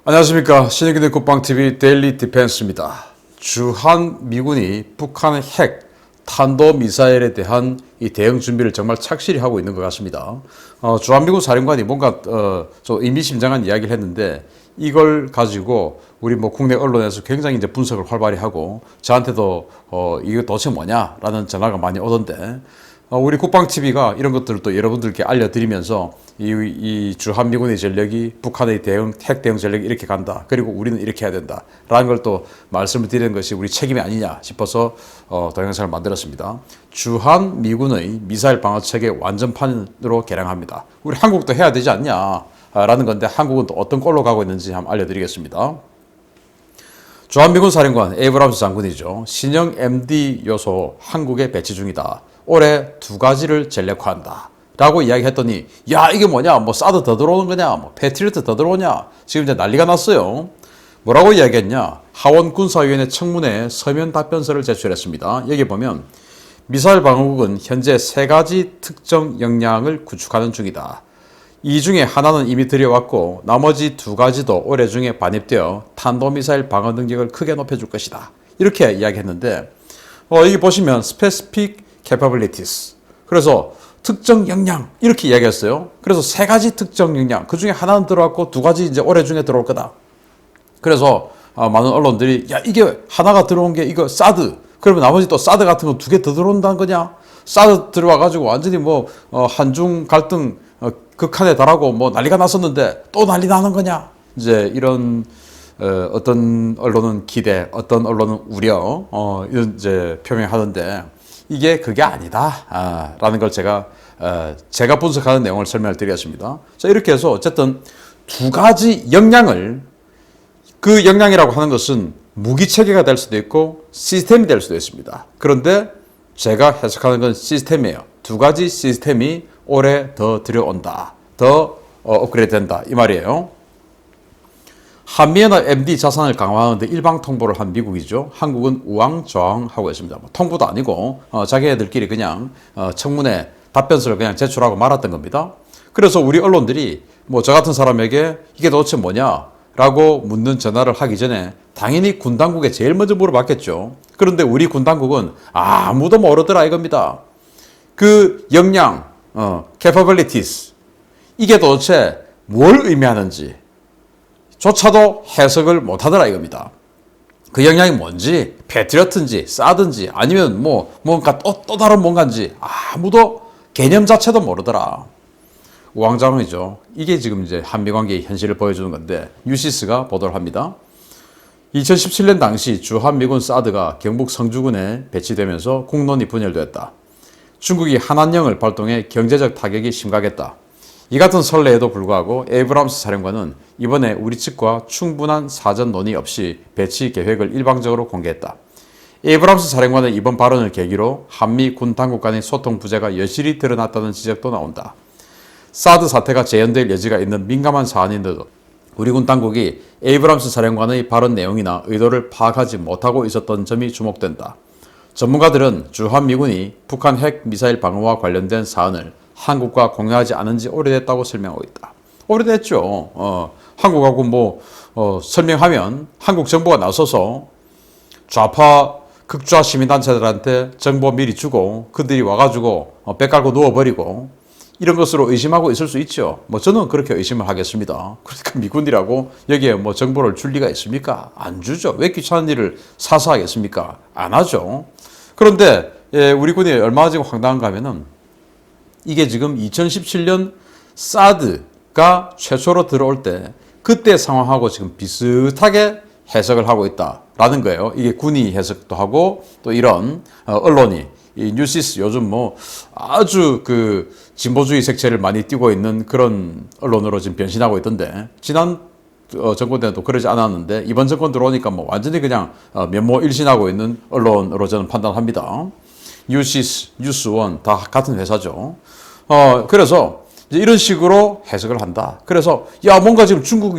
안녕하십니까. 신의균의 국방TV 데일리 디펜스입니다. 주한 미군이 북한의 핵, 탄도미사일에 대한 이 대응 준비를 정말 착실히 하고 있는 것 같습니다. 주한미군 사령관이 뭔가 좀 의미심장한 이야기를 했는데 이걸 가지고 우리 국내 언론에서 굉장히 이제 분석을 활발히 하고 저한테도 이거 도대체 뭐냐라는 전화가 많이 오던데 우리 국방TV가 이런 것들을 또 여러분들께 알려드리면서 이 주한미군의 전력이 북한의 핵 대응 전력이 이렇게 간다. 그리고 우리는 이렇게 해야 된다. 라는 걸 또 말씀을 드리는 것이 우리 책임이 아니냐 싶어서 동영상을 만들었습니다. 주한미군의 미사일 방어체계 완전판으로 개량합니다. 우리 한국도 해야 되지 않냐. 라는 건데 한국은 또 어떤 꼴로 가고 있는지 한번 알려드리겠습니다. 주한미군 사령관 에이브람스 장군이죠. 신형 MD 요소 한국에 배치 중이다. 올해 2가지를 전력화한다. 라고 이야기했더니 야 이게 뭐냐 사드 더 들어오는 거냐 패트리어트 더 들어오냐 지금 이제 난리가 났어요. 뭐라고 이야기했냐. 하원 군사위원회 청문회에 서면 답변서를 제출했습니다. 여기 보면 미사일 방어국은 현재 3가지 특정 역량을 구축하는 중이다. 이 중에 하나는 이미 들여왔고 나머지 2가지도 올해 중에 반입되어 탄도미사일 방어 능력을 크게 높여줄 것이다. 이렇게 이야기했는데 여기 보시면 specific capabilities. 그래서 특정 역량 이렇게 이야기했어요. 그래서 3가지 특정 역량 그 중에 하나는 들어왔고 2가지 이제 올해 중에 들어올 거다. 그래서 많은 언론들이 야 이게 하나가 들어온 게 이거 사드 그러면 나머지 또 사드 같은 거 2개 더 들어온다는 거냐? 사드 들어와 가지고 완전히 한중 갈등 극한에 달하고 난리가 났었는데 또 난리 나는 거냐? 이제 이런 어떤 언론은 기대, 어떤 언론은 우려 이런 이제 표명하던데 이게 그게 아니다. 라는 걸 제가 분석하는 내용을 설명을 드리겠습니다. 자, 이렇게 해서 어쨌든 2가지 역량을 그 역량이라고 하는 것은 무기 체계가 될 수도 있고 시스템이 될 수도 있습니다. 그런데 제가 해석하는 건 시스템이에요. 2가지 시스템이 올해 더 들여온다. 더 업그레이드 된다. 이 말이에요. 한미연합 MD 자산을 강화하는데 일방 통보를 한 미국이죠. 한국은 우왕좌왕하고 있습니다. 통보도 아니고 자기네들끼리 그냥 청문회 답변서를 그냥 제출하고 말았던 겁니다. 그래서 우리 언론들이 저 같은 사람에게 이게 도대체 뭐냐? 라고 묻는 전화를 하기 전에 당연히 군 당국에 제일 먼저 물어봤겠죠. 그런데 우리 군 당국은 아무도 모르더라 이겁니다. 그 역량, capabilities 이게 도대체 뭘 의미하는지 조차도 해석을 못하더라 이겁니다. 그 역량이 뭔지 패트리어트인지 사든지 아니면 뭔가 또 다른 뭔가인지 아무도 개념 자체도 모르더라. 우왕좌왕이죠. 이게 지금 이제 한미관계의 현실을 보여주는 건데 뉴시스가 보도를 합니다. 2017년 당시 주한미군 사드가 경북 성주군에 배치되면서 국론이 분열되었다. 중국이 한한령을 발동해 경제적 타격이 심각했다. 이 같은 선례에도 불구하고 에이브람스 사령관은 이번에 우리 측과 충분한 사전 논의 없이 배치 계획을 일방적으로 공개했다. 에이브람스 사령관의 이번 발언을 계기로 한미 군 당국 간의 소통 부재가 여실히 드러났다는 지적도 나온다. 사드 사태가 재현될 여지가 있는 민감한 사안인데도 우리 군 당국이 에이브람스 사령관의 발언 내용이나 의도를 파악하지 못하고 있었던 점이 주목된다. 전문가들은 주한미군이 북한 핵 미사일 방어와 관련된 사안을 한국과 공유하지 않은 지 오래됐다고 설명하고 있다. 오래됐죠. 한국하고 설명하면 한국 정부가 나서서 좌파 극좌 시민단체들한테 정보 미리 주고 그들이 와가지고 배 깔고 누워버리고 이런 것으로 의심하고 있을 수 있죠. 저는 그렇게 의심을 하겠습니다. 그러니까 미군이라고 여기에 정보를 줄 리가 있습니까? 안 주죠. 왜 귀찮은 일을 사서 하겠습니까? 안 하죠. 그런데 우리 군이 얼마나 지금 황당한가 하면은 이게 지금 2017년 사드가 최초로 들어올 때 그때 상황하고 지금 비슷하게 해석을 하고 있다라는 거예요. 이게 군이 해석도 하고 또 이런 언론이 이 뉴시스 요즘 아주 그 진보주의 색채를 많이 띠고 있는 그런 언론으로 지금 변신하고 있던데 지난 정권 때도 그러지 않았는데 이번 정권 들어오니까 완전히 그냥 면모일신하고 있는 언론으로 저는 판단합니다. 뉴시스, 뉴스원 다 같은 회사죠. 그래서 이제 이런 식으로 해석을 한다. 그래서 뭔가 지금 중국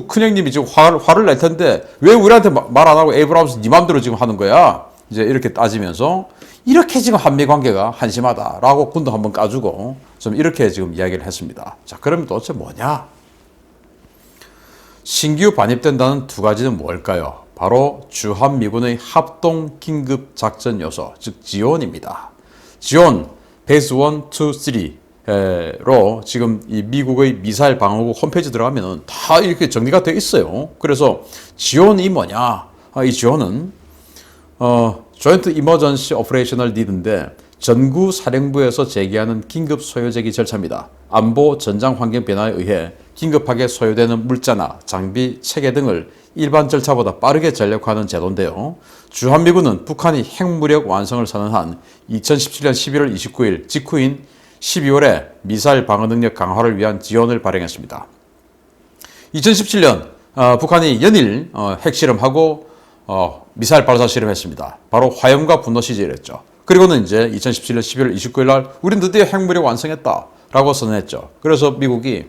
큰형님이 지금 화를 낼 텐데 왜 우리한테 말 안 하고 에이브람스 네 맘대로 지금 하는 거야? 이제 이렇게 따지면서 이렇게 지금 한미 관계가 한심하다라고 군도 한번 까주고 좀 이렇게 지금 이야기를 했습니다. 자, 그러면 도대체 뭐냐? 신규 반입된다는 두 가지는 뭘까요? 바로 주한미군의 합동 긴급 작전 요소, 즉 지온입니다. 지온 베이스 1, 2, 3로 지금 이 미국의 미사일 방어국 홈페이지 들어가면 다 이렇게 정리가 되어 있어요. 그래서 지온이 뭐냐? 이 지온은 조인트 이머전시 오퍼레이셔널 니드인데 전구 사령부에서 제기하는 긴급 소요 제기 절차입니다. 안보 전장 환경 변화에 의해 긴급하게 소요되는 물자나 장비, 체계 등을 일반 절차보다 빠르게 전력화하는 제도인데요. 주한미군은 북한이 핵무력 완성을 선언한 2017년 11월 29일 직후인 12월에 미사일 방어 능력 강화를 위한 지원을 발행했습니다. 2017년 북한이 연일 핵실험하고 미사일 발사 실험했습니다. 바로 화염과 분노 시절이었죠. 그리고는 이제 2017년 11월 29일 날 우린 드디어 핵무력 완성했다라고 선언했죠. 그래서 미국이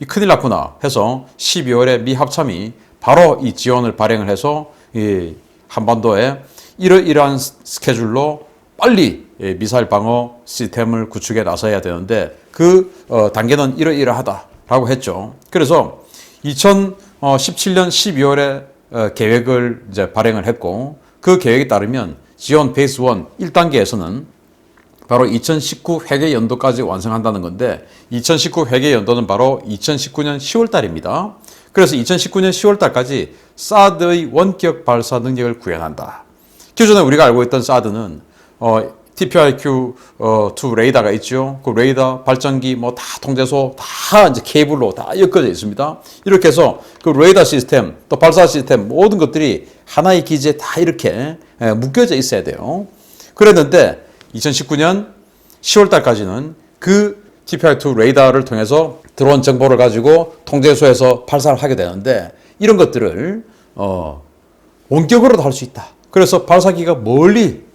큰일 났구나 해서 12월에 미 합참이 바로 이 지원을 발행을 해서 이 한반도에 이러이러한 스케줄로 빨리 미사일 방어 시스템을 구축해 나서야 되는데 그 단계는 이러이러하다라고 했죠. 그래서 2017년 12월에 계획을 이제 발행을 했고 그 계획에 따르면 지원 베이스 1 1단계에서는 바로 2019 회계 연도까지 완성한다는 건데 2019 회계 연도는 바로 2019년 10월 달입니다. 그래서 2019년 10월 달까지 사드의 원격 발사 능력을 구현한다. 기존에 우리가 알고 있던 사드는 TPIQ-2 레이더가 있죠. 그 레이더, 발전기, 뭐 다 통제소 다 이제 케이블로 다 엮어져 있습니다. 이렇게 해서 그 레이더 시스템, 또 발사 시스템 모든 것들이 하나의 기지에 다 이렇게 묶여져 있어야 돼요. 그랬는데 2019년 10월 달까지는 그 TPI-2 레이더를 통해서 들어온 정보를 가지고 통제소에서 발사를 하게 되는데 이런 것들을 원격으로도 할 수 있다. 그래서 발사기가 멀리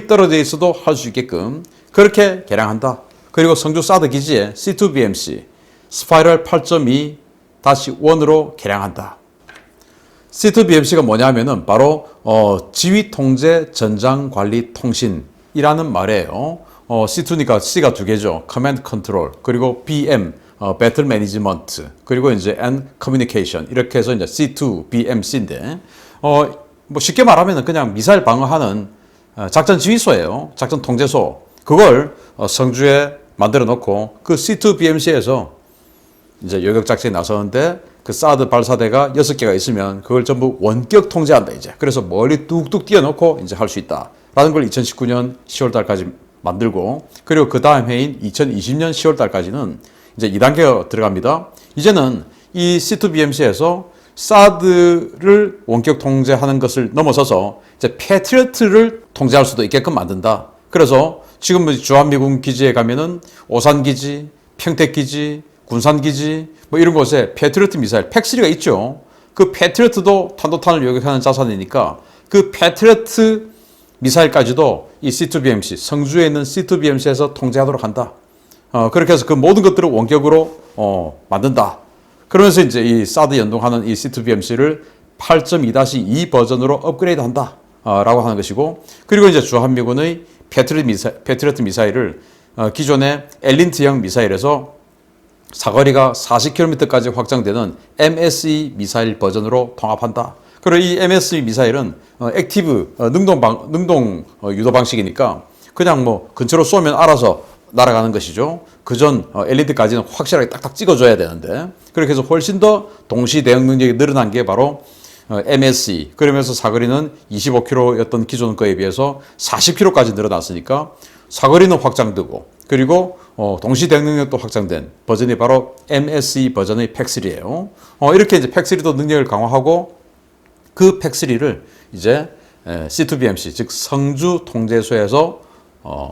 떨어져 있어도 할 수 있게끔 그렇게 개량한다. 그리고 성주 사드 기지에 C2BMC 스파이럴 8.2-1으로 개량한다. C2BMC가 뭐냐 하면은 바로 지휘 통제 전장 관리 통신이라는 말이에요. C2니까 C가 두 개죠. Command Control 그리고 BM Battle Management 그리고 이제 and Communication 이렇게 해서 이제 C2BMC인데 뭐 쉽게 말하면 그냥 미사일 방어하는 작전 지휘소예요. 작전 통제소. 그걸 성주에 만들어 놓고 그 C2BMC에서 이제 요격 작전에 나서는데 그 사드 발사대가 6개가 있으면 그걸 전부 원격 통제한다 이제. 그래서 멀리 뚝뚝 띄워놓고 이제 할 수 있다라는 걸 2019년 10월 달까지 만들고 그리고 그 다음 해인 2020년 10월 달까지는 이제 2단계가 들어갑니다. 이제는 이 C2BMC에서 사드를 원격 통제하는 것을 넘어서서 이제 패트리어트를 통제할 수도 있게끔 만든다. 그래서 지금 주한미군 기지에 가면은 오산기지, 평택기지, 군산기지 뭐 이런 곳에 패트리어트 미사일 팩3가 있죠. 그 패트리어트도 탄도탄을 요격하는 자산이니까 그 패트리어트 미사일까지도 이 C2BMC, 성주에 있는 C2BMC에서 통제하도록 한다. 그렇게 해서 그 모든 것들을 원격으로 만든다. 그러면서 이제 이 사드 연동하는 이 C2BMC를 8.2-2 버전으로 업그레이드 한다. 라고 하는 것이고, 그리고 이제 주한미군의 패트리어트 미사일을 기존의 엘린트형 미사일에서 사거리가 40km까지 확장되는 MSE 미사일 버전으로 통합한다. 그리고 이 MSE 미사일은 액티브 능동 유도 방식이니까 그냥 뭐 근처로 쏘면 알아서 날아가는 것이죠. 그전 엘리트까지는 확실하게 딱딱 찍어줘야 되는데 그렇게 해서 훨씬 더 동시 대응 능력이 늘어난 게 바로 MSE. 그러면서 사거리는 25km였던 기존 거에 비해서 40km까지 늘어났으니까 사거리는 확장되고 그리고 동시 대응 능력도 확장된 버전이 바로 MSE 버전의 팩3예요. 이렇게 이제 팩3도 능력을 강화하고 그 팩3를 이제 C2BMC 즉 성주 통제소에서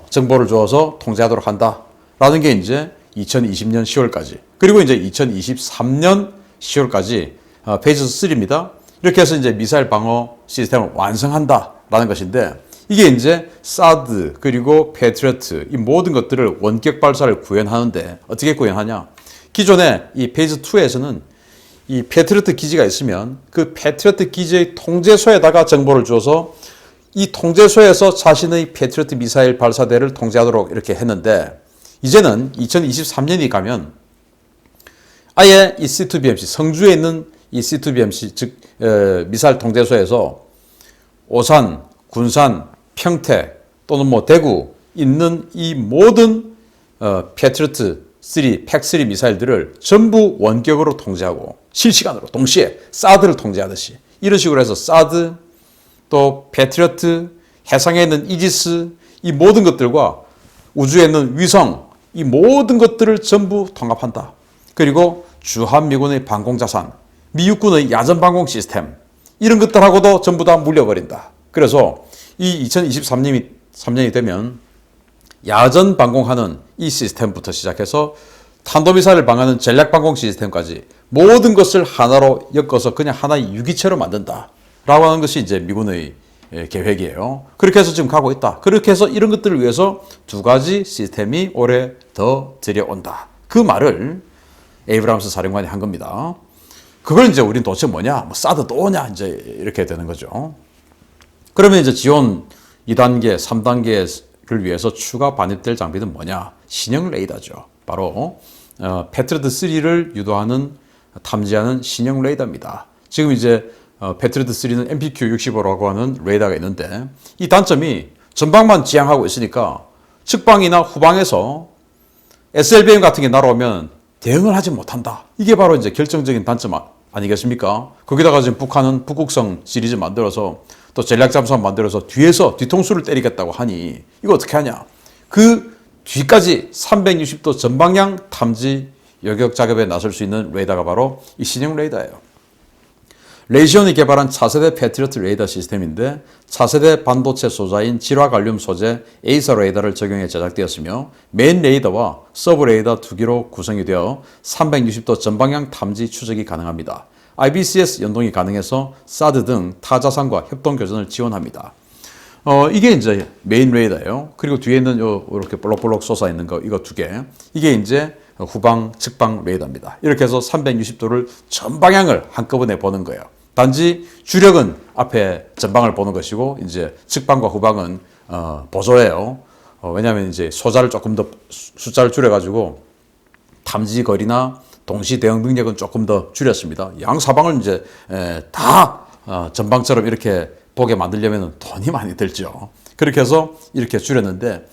정보를 주어서 통제하도록 한다라는 게 이제 2020년 10월까지 그리고 이제 2023년 10월까지 페이즈 3입니다. 이렇게 해서 이제 미사일 방어 시스템을 완성한다라는 것인데 이게 이제 사드 그리고 패트리어트 이 모든 것들을 원격 발사를 구현하는데 어떻게 구현하냐? 기존에 이 페이즈 2에서는 이 패트리어트 기지가 있으면 그 패트리어트 기지의 통제소에다가 정보를 주어서 이 통제소에서 자신의 패트리어트 미사일 발사대를 통제하도록 이렇게 했는데 이제는 2023년이 가면 아예 이 C2BMC 성주에 있는 이 C2BMC 즉 미사일 통제소에서 오산, 군산, 평택 또는 뭐 대구 있는 이 모든 패트리어트 3, 팩3 미사일들을 전부 원격으로 통제하고 실시간으로 동시에 사드를 통제하듯이 이런 식으로 해서 사드 또 패트리어트 해상에 있는 이지스 이 모든 것들과 우주에 있는 위성 이 모든 것들을 전부 통합한다. 그리고 주한미군의 방공자산, 미 육군의 야전방공 시스템 이런 것들하고도 전부 다 물려버린다. 그래서 이 2023년이 되면 야전 방공하는 이 시스템부터 시작해서 탄도미사일을 방하는 전략방공 시스템까지 모든 것을 하나로 엮어서 그냥 하나의 유기체로 만든다. 라고 하는 것이 이제 미군의 계획이에요. 그렇게 해서 지금 가고 있다. 그렇게 해서 이런 것들을 위해서 두 가지 시스템이 올해 더 들여온다. 그 말을 에이브람스 사령관이 한 겁니다. 그걸 이제 우린 도대체 뭐냐? 뭐 사드 또 오냐? 이제 이렇게 되는 거죠. 그러면 이제 지원 2단계, 3단계를 위해서 추가 반입될 장비는 뭐냐? 신형 레이더죠. 바로 패트리어트 3를 유도하는 탐지하는 신형 레이더입니다. 지금 이제 패트리어트 3는 MPQ-65라고 하는 레이더가 있는데 이 단점이 전방만 지향하고 있으니까 측방이나 후방에서 SLBM 같은 게 날아오면 대응을 하지 못한다. 이게 바로 이제 결정적인 단점 아니겠습니까? 거기다가 지금 북한은 북극성 시리즈 만들어서 또 전략 잠수함 만들어서 뒤에서 뒤통수를 때리겠다고 하니 이거 어떻게 하냐? 그 뒤까지 360도 전방향 탐지 요격 작업에 나설 수 있는 레이더가 바로 이 신형 레이더예요. 레이시온이 개발한 차세대 패트리어트 레이더 시스템인데 차세대 반도체 소자인 질화갈륨 소재 에이서 레이더를 적용해 제작되었으며 메인 레이더와 서브 레이더 두 개로 구성이 되어 360도 전방향 탐지 추적이 가능합니다. IBCS 연동이 가능해서 사드 등 타자산과 협동 교전을 지원합니다. 이게 이제 메인 레이더예요. 그리고 뒤에 있는 이렇게 볼록볼록 솟아 있는 거 이거 두 개. 이게 이제 후방 측방 레이더입니다. 이렇게 해서 360도를 전방향을 한꺼번에 보는 거예요. 단지 주력은 앞에 전방을 보는 것이고 이제 측방과 후방은 보조예요. 왜냐하면 이제 소자를 조금 더 숫자를 줄여가지고 탐지 거리나 동시 대응 능력은 조금 더 줄였습니다. 양 사방을 이제 다 전방처럼 이렇게 보게 만들려면 돈이 많이 들죠. 그렇게 해서 이렇게 줄였는데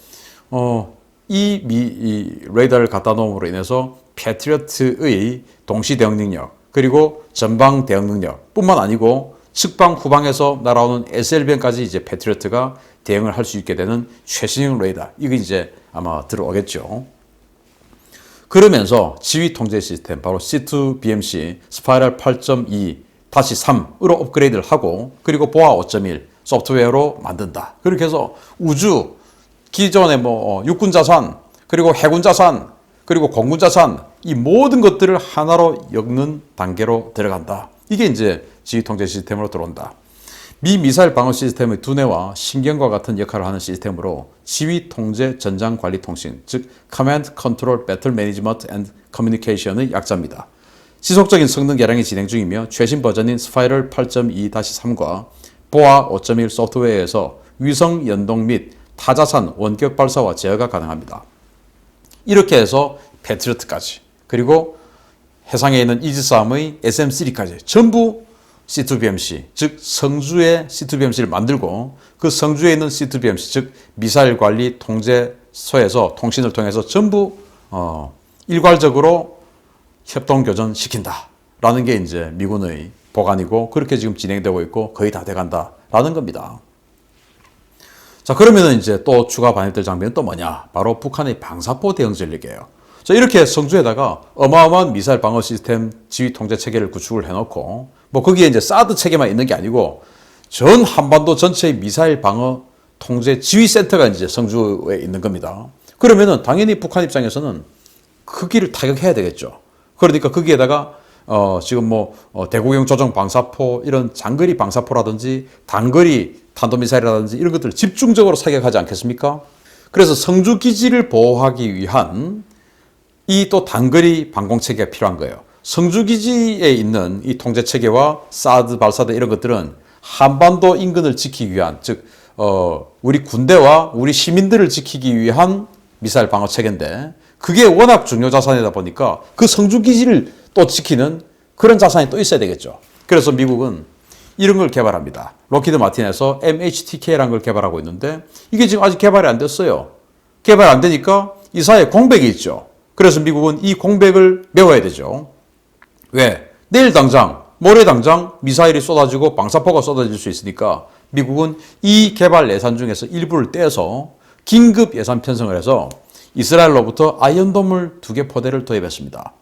이 레이더를 갖다 놓음으로 인해서 패트리어트의 동시 대응 능력 그리고 전방 대응 능력 뿐만 아니고 측방 후방에서 날아오는 SLBM까지 이제 패트리어트가 대응을 할 수 있게 되는 최신형 레이더 이게 이제 아마 들어오겠죠. 그러면서 지휘 통제 시스템 바로 C2BMC 스파이럴 8.2-3으로 업그레이드를 하고 그리고 보아 5.1 소프트웨어로 만든다. 그렇게 해서 우주 기존의 뭐 육군 자산 그리고 해군 자산 그리고 공군 자산 이 모든 것들을 하나로 엮는 단계로 들어간다. 이게 이제 지휘 통제 시스템으로 들어온다. 미 미사일 방어 시스템의 두뇌와 신경과 같은 역할을 하는 시스템으로 지휘 통제 전장 관리 통신 즉 Command Control Battle Management and Communication의 약자입니다. 지속적인 성능 개량이 진행 중이며 최신 버전인 스파이럴 8.2-3과 보아 5.1 소프트웨어에서 위성 연동 및 타자산 원격 발사와 제어가 가능합니다. 이렇게 해서 패트리어트까지 그리고 해상에 있는 이지스함의 SM3까지 전부 C2BMC 즉 성주의 C2BMC를 만들고 그 성주에 있는 C2BMC 즉 미사일 관리 통제소에서 통신을 통해서 전부 일괄적으로 협동 교전 시킨다라는 게 이제 미군의 보관이고 그렇게 지금 진행되고 있고 거의 다 돼간다라는 겁니다. 자 그러면은 이제 또 추가 반입될 장비는 또 뭐냐? 바로 북한의 방사포 대응 전력이에요. 자 이렇게 성주에다가 어마어마한 미사일 방어 시스템 지휘 통제 체계를 구축을 해놓고 뭐 거기에 이제 사드 체계만 있는 게 아니고 전 한반도 전체의 미사일 방어 통제 지휘 센터가 이제 성주에 있는 겁니다. 그러면은 당연히 북한 입장에서는 그 길을 타격해야 되겠죠. 그러니까 거기에다가 지금 뭐 대구경 조정 방사포 이런 장거리 방사포라든지 단거리 탄도미사일이라든지 이런 것들을 집중적으로 사격하지 않겠습니까? 그래서 성주 기지를 보호하기 위한 이 또 단거리 방공 체계가 필요한 거예요. 성주 기지에 있는 이 통제 체계와 사드 발사대 이런 것들은 한반도 인근을 지키기 위한 즉 우리 군대와 우리 시민들을 지키기 위한 미사일 방어 체계인데 그게 워낙 중요 자산이다 보니까 그 성주 기지를 또 지키는 그런 자산이 또 있어야 되겠죠. 그래서 미국은 이런 걸 개발합니다. 록히드 마틴에서 MHTK라는 걸 개발하고 있는데 이게 지금 아직 개발이 안 됐어요. 개발 안 되니까 이 사이에 공백이 있죠. 그래서 미국은 이 공백을 메워야 되죠. 왜? 내일 당장, 모레 당장 미사일이 쏟아지고 방사포가 쏟아질 수 있으니까 미국은 이 개발 예산 중에서 일부를 떼서 긴급 예산 편성을 해서 이스라엘로부터 아이언돔을 2개 포대를 도입했습니다.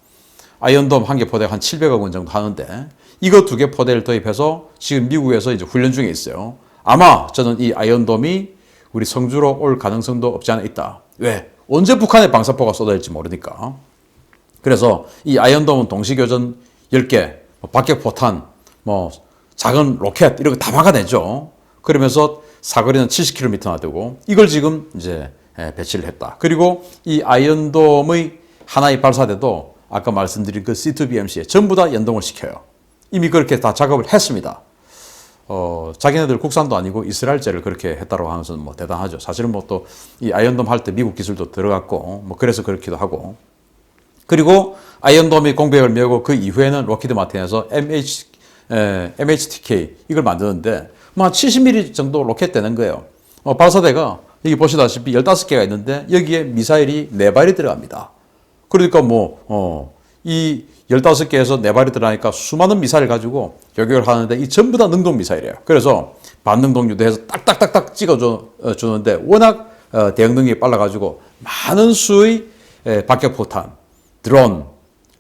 아이언돔 1개 포대가 한 700억 원 정도 하는데 이거 2개 포대를 도입해서 지금 미국에서 이제 훈련 중에 있어요. 아마 저는 이 아이언돔이 우리 성주로 올 가능성도 없지 않아 있다. 왜? 언제 북한에 방사포가 쏟아질지 모르니까. 그래서 이 아이언돔은 동시교전 10개, 박격포탄, 작은 로켓 이런 거 다 막아내죠. 그러면서 사거리는 70km나 되고 이걸 지금 이제 배치를 했다. 그리고 이 아이언돔의 하나의 발사대도 아까 말씀드린 그 C2BMC에 전부 다 연동을 시켜요. 이미 그렇게 다 작업을 했습니다. 자기네들 국산도 아니고 이스라엘제를 그렇게 했다고 하는 것은 대단하죠. 사실은 또 이 아이언돔 할 때 미국 기술도 들어갔고 그래서 그렇기도 하고. 그리고 아이언돔이 공백을 메우고 그 이후에는 록히드 마틴에서 MHTK 이걸 만드는데 한 70mm 정도 로켓 되는 거예요. 발사대가 여기 보시다시피 15개가 있는데 여기에 미사일이 4발이 들어갑니다. 그러니까 이 15개에서 4발이 들어가니까 수많은 미사일을 가지고 요격을 하는데 이 전부 다 능동 미사일이에요. 그래서 반능동 유도해서 딱딱딱딱 찍어주는데 워낙 대응 능력이 빨라가지고 많은 수의 박격포탄, 드론,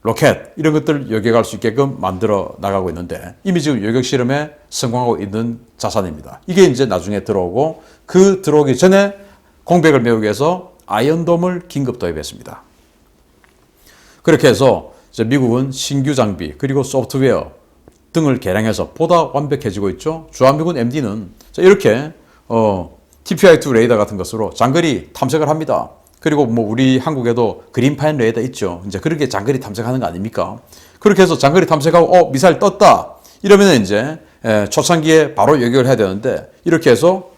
로켓 이런 것들을 요격할 수 있게끔 만들어 나가고 있는데 이미 지금 요격 실험에 성공하고 있는 자산입니다. 이게 이제 나중에 들어오고 그 들어오기 전에 공백을 메우기 위해서 아이언돔을 긴급 도입했습니다. 그렇게 해서 이제 미국은 신규 장비 그리고 소프트웨어 등을 개량해서 보다 완벽해지고 있죠. 주한미군 MD는 이렇게 TPI-2 레이더 같은 것으로 장거리 탐색을 합니다. 그리고 우리 한국에도 그린파인 레이더 있죠. 이제 그렇게 장거리 탐색하는 거 아닙니까? 그렇게 해서 장거리 탐색하고 미사일 떴다 이러면 이제 초창기에 바로 요격을 해야 되는데 이렇게 해서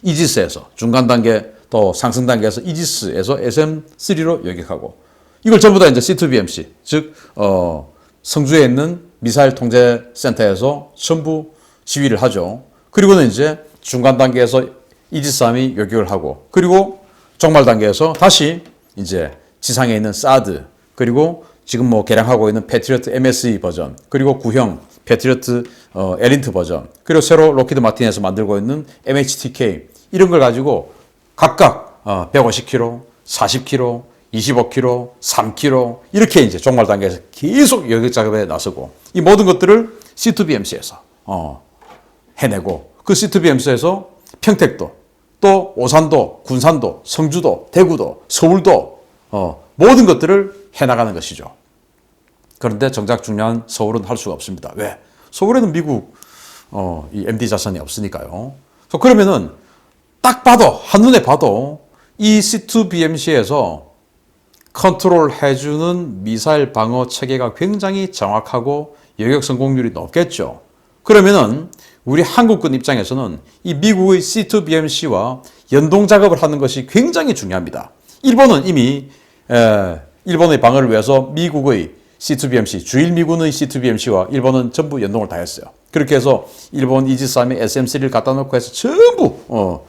이지스에서 중간 단계 또 상승 단계에서 이지스에서 SM-3로 요격하고 이걸 전부 다 이제 C2BMC 즉 성주에 있는 미사일 통제 센터에서 전부 지휘를 하죠. 그리고는 이제 중간 단계에서 이지스-3이 요격을 하고 그리고 종말 단계에서 다시 이제 지상에 있는 사드 그리고 지금 개량하고 있는 패트리어트 MSE 버전 그리고 구형 패트리어트 에린트 버전 그리고 새로 록히드 마틴에서 만들고 있는 MHTK 이런 걸 가지고 각각 150km, 40km, 25km, 3km 이렇게 이제 종말 단계에서 계속 요격 작업에 나서고 이 모든 것들을 C2BMC에서 해내고 그 C2BMC에서 평택도 또 오산도, 군산도, 성주도, 대구도, 서울도 모든 것들을 해나가는 것이죠. 그런데 정작 중요한 서울은 할 수가 없습니다. 왜? 서울에는 미국 이 MD 자산이 없으니까요. 그러면은 딱 봐도 한눈에 봐도 이 C2BMC에서 컨트롤 해주는 미사일 방어 체계가 굉장히 정확하고 요격 성공률이 높겠죠. 그러면은 우리 한국군 입장에서는 이 미국의 C2BMC와 연동 작업을 하는 것이 굉장히 중요합니다. 일본은 이미 일본의 방어를 위해서 미국의 C2BMC, 주일 미군의 C2BMC와 일본은 전부 연동을 다 했어요. 그렇게 해서 일본 이지스-3에 SM-3를 갖다 놓고 해서 전부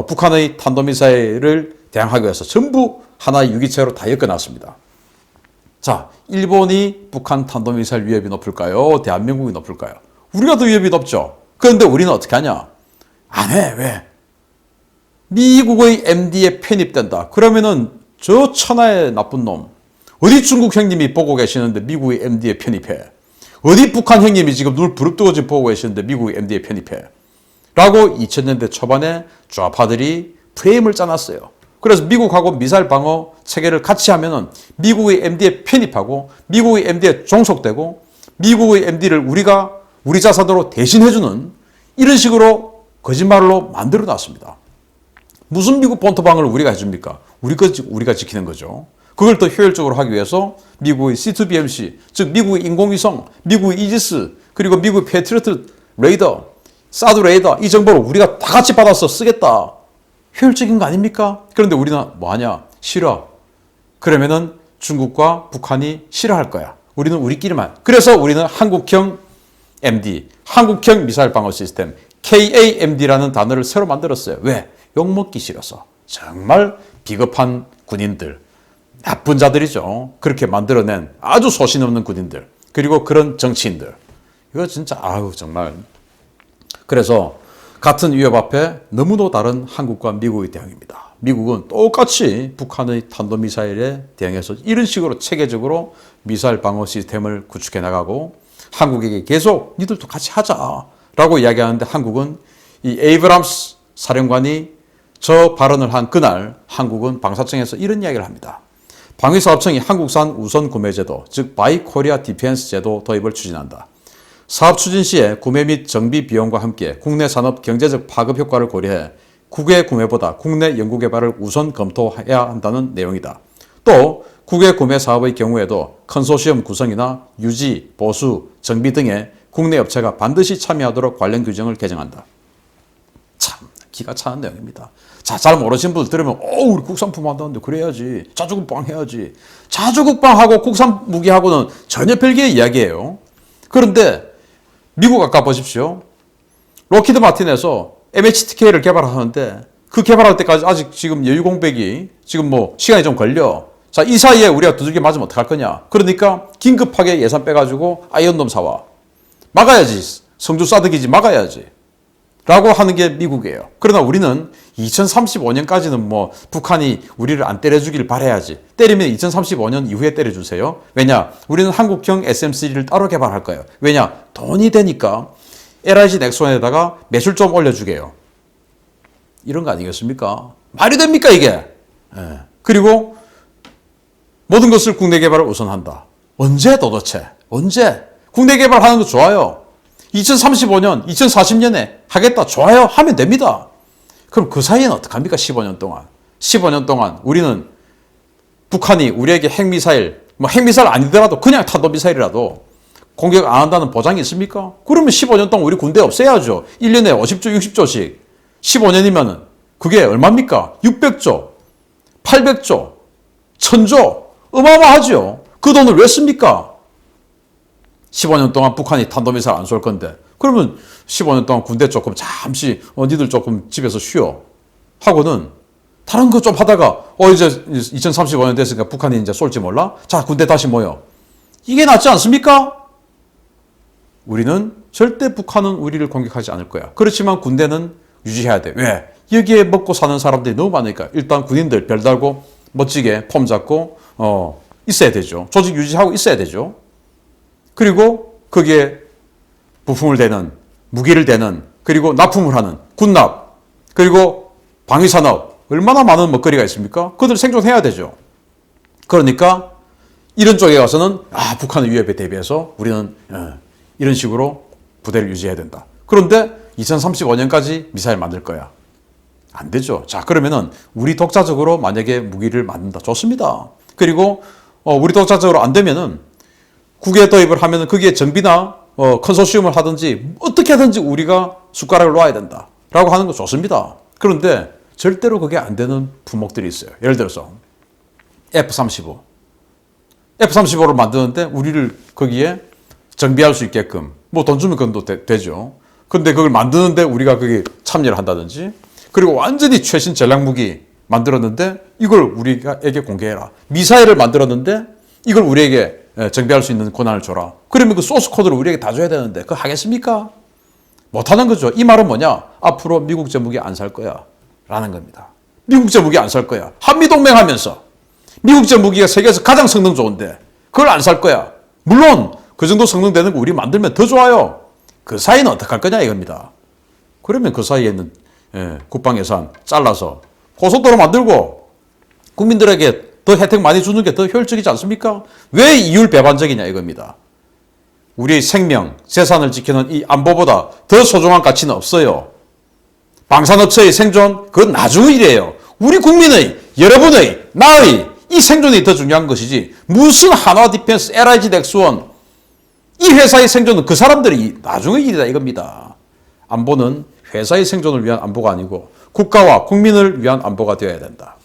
북한의 탄도미사일을 대항하기 위해서 전부 하나의 유기체로 다 엮어놨습니다. 자, 일본이 북한 탄도미사일 위협이 높을까요? 대한민국이 높을까요? 우리가 더 위협이 높죠. 그런데 우리는 어떻게 하냐? 안 해. 왜? 미국의 MD에 편입된다. 그러면은 저 천하의 나쁜 놈. 어디 중국 형님이 보고 계시는데 미국의 MD에 편입해. 어디 북한 형님이 지금 눈을 부릅뜨고 지금 보고 계시는데 미국의 MD에 편입해. 라고 2000년대 초반에 좌파들이 프레임을 짜놨어요. 그래서 미국하고 미사일 방어 체계를 같이 하면은 미국의 MD에 편입하고 미국의 MD에 종속되고 미국의 MD를 우리 자산으로 대신해주는 이런 식으로 거짓말로 만들어 놨습니다. 무슨 미국 본토방어를 우리가 해줍니까? 우리가 지키는 거죠. 그걸 더 효율적으로 하기 위해서 미국의 C2BMC, 즉 미국의 인공위성, 미국의 이지스, 그리고 미국의 패트리어트 레이더, 사드 레이더 이 정보를 우리가 다 같이 받아서 쓰겠다. 효율적인 거 아닙니까? 그런데 우리는 뭐하냐? 싫어. 그러면은 중국과 북한이 싫어할 거야. 우리는 우리끼리만. 그래서 우리는 한국형 MD, 한국형 미사일 방어 시스템, KAMD라는 단어를 새로 만들었어요. 왜? 욕먹기 싫어서. 정말 비겁한 군인들, 나쁜 자들이죠. 그렇게 만들어낸 아주 소신 없는 군인들, 그리고 그런 정치인들. 이거 진짜 정말. 그래서 같은 위협 앞에 너무도 다른 한국과 미국의 대응입니다. 미국은 똑같이 북한의 탄도미사일에 대응해서 이런 식으로 체계적으로 미사일 방어 시스템을 구축해 나가고, 한국에게 계속 니들도 같이 하자라고 이야기하는데, 한국은 이 에이브람스 사령관이 저 발언을 한 그날 한국은 방사청에서 이런 이야기를 합니다. 방위사업청이 한국산 우선 구매제도, 즉 바이 코리아 디펜스 제도 도입을 추진한다. 사업 추진 시에 구매 및 정비 비용과 함께 국내 산업 경제적 파급 효과를 고려해 국외 구매보다 국내 연구개발을 우선 검토해야 한다는 내용이다. 또 국외 구매 사업의 경우에도 컨소시엄 구성이나 유지, 보수, 정비 등의 국내 업체가 반드시 참여하도록 관련 규정을 개정한다. 참 기가 차는 내용입니다. 자, 잘 모르신 분들 들으면 우리 국산품 한다는데 그래야지. 자주국방 해야지. 자주국방하고 국산 무기하고는 전혀 별개의 이야기예요. 그런데 미국 아까 보십시오. 록히드 마틴에서 MHTK를 개발하는데 그 개발할 때까지 아직 지금 여유 공백이 지금 시간이 좀 걸려. 자, 이 사이에 우리가 두들겨 맞으면 어떡할 거냐. 그러니까 긴급하게 예산 빼가지고 아이언돔 사와. 막아야지. 성주 싸드기지 막아야지. 라고 하는 게 미국이에요. 그러나 우리는 2035년까지는 북한이 우리를 안 때려주길 바라야지. 때리면 2035년 이후에 때려주세요. 왜냐? 우리는 한국형 SM3를 따로 개발할 거예요. 왜냐? 돈이 되니까 LIG 넥슨에다가 매출 좀 올려주게요. 이런 거 아니겠습니까? 말이 됩니까 이게? 예. 그리고 모든 것을 국내 개발을 우선한다. 언제 도대체? 언제? 국내 개발하는 거 좋아요. 2035년, 2040년에 하겠다. 좋아요. 하면 됩니다. 그럼 그 사이에는 어떡합니까? 15년 동안. 15년 동안 우리는 북한이 우리에게 핵미사일, 핵미사일 아니더라도 그냥 탄도미사일이라도 공격 안 한다는 보장이 있습니까? 그러면 15년 동안 우리 군대 없애야죠. 1년에 50조, 60조씩. 15년이면 그게 얼마입니까? 600조, 800조, 1000조. 어마어마하죠. 그 돈을 왜 씁니까? 15년 동안 북한이 탄도미사일 안 쏠 건데, 그러면 15년 동안 군대 조금 잠시 니들 조금 집에서 쉬어 하고는 다른 거 좀 하다가 이제 2035년 됐으니까 북한이 이제 쏠지 몰라? 자, 군대 다시 모여. 이게 낫지 않습니까? 우리는 절대 북한은 우리를 공격하지 않을 거야. 그렇지만 군대는 유지해야 돼. 왜? 여기에 먹고 사는 사람들이 너무 많으니까. 일단 군인들 별 달고 멋지게 폼 잡고 있어야 되죠. 조직 유지하고 있어야 되죠. 그리고 거기에 부품을 대는, 무기를 대는, 그리고 납품을 하는 군납, 그리고 방위산업, 얼마나 많은 먹거리가 있습니까? 그들 생존해야 되죠. 그러니까 이런 쪽에 가서는 북한의 위협에 대비해서 우리는 이런 식으로 부대를 유지해야 된다. 그런데 2035년까지 미사일 만들 거야. 안 되죠. 자, 그러면은 우리 독자적으로 만약에 무기를 만든다. 좋습니다. 그리고 우리 독자적으로 안 되면은 국외 도입을 하면은 거기에 정비나 컨소시엄을 하든지 어떻게 하든지 우리가 숟가락을 놓아야 된다. 라고 하는 거 좋습니다. 그런데 절대로 그게 안 되는 품목들이 있어요. 예를 들어서 F-35. F-35를 만드는데 우리를 거기에 정비할 수 있게끔 돈 주면 그건 되죠. 근데 그걸 만드는데 우리가 거기 참여를 한다든지, 그리고 완전히 최신 전략무기 만들었는데 이걸 우리에게 공개해라. 미사일을 만들었는데 이걸 우리에게 정비할 수 있는 권한을 줘라. 그러면 그 소스 코드를 우리에게 다 줘야 되는데 그거 하겠습니까? 못하는 거죠. 이 말은 뭐냐? 앞으로 미국제 무기 안 살 거야 라는 겁니다. 미국제 무기 안 살 거야. 한미동맹 하면서 미국제 무기가 세계에서 가장 성능 좋은데 그걸 안 살 거야. 물론 그 정도 성능 되는 거 우리 만들면 더 좋아요. 그 사이는 어떡할 거냐 이겁니다. 그러면 그 사이에는 국방 예산 잘라서 고속도로 만들고 국민들에게 더 혜택 많이 주는 게 더 효율적이지 않습니까? 왜 이율 배반적이냐 이겁니다. 우리의 생명, 재산을 지키는 이 안보보다 더 소중한 가치는 없어요. 방산업체의 생존, 그건 나중의 일이에요. 우리 국민의, 여러분의, 나의 이 생존이 더 중요한 것이지 무슨 한화 디펜스, LIG 넥스원 이 회사의 생존은 그 사람들이 나중의 일이다 이겁니다. 안보는 회사의 생존을 위한 안보가 아니고 국가와 국민을 위한 안보가 되어야 된다.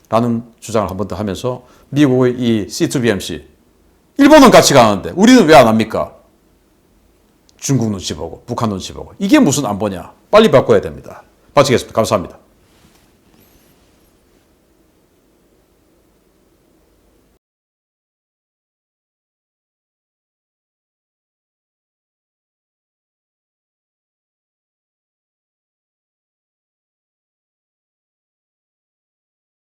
라는 주장을 한 번 더 하면서 미국의 이 C2BMC 일본은 같이 가는데 우리는 왜 안 합니까? 중국 눈치 보고 북한 눈치 보고 이게 무슨 안보냐? 빨리 바꿔야 됩니다. 마치겠습니다. 감사합니다.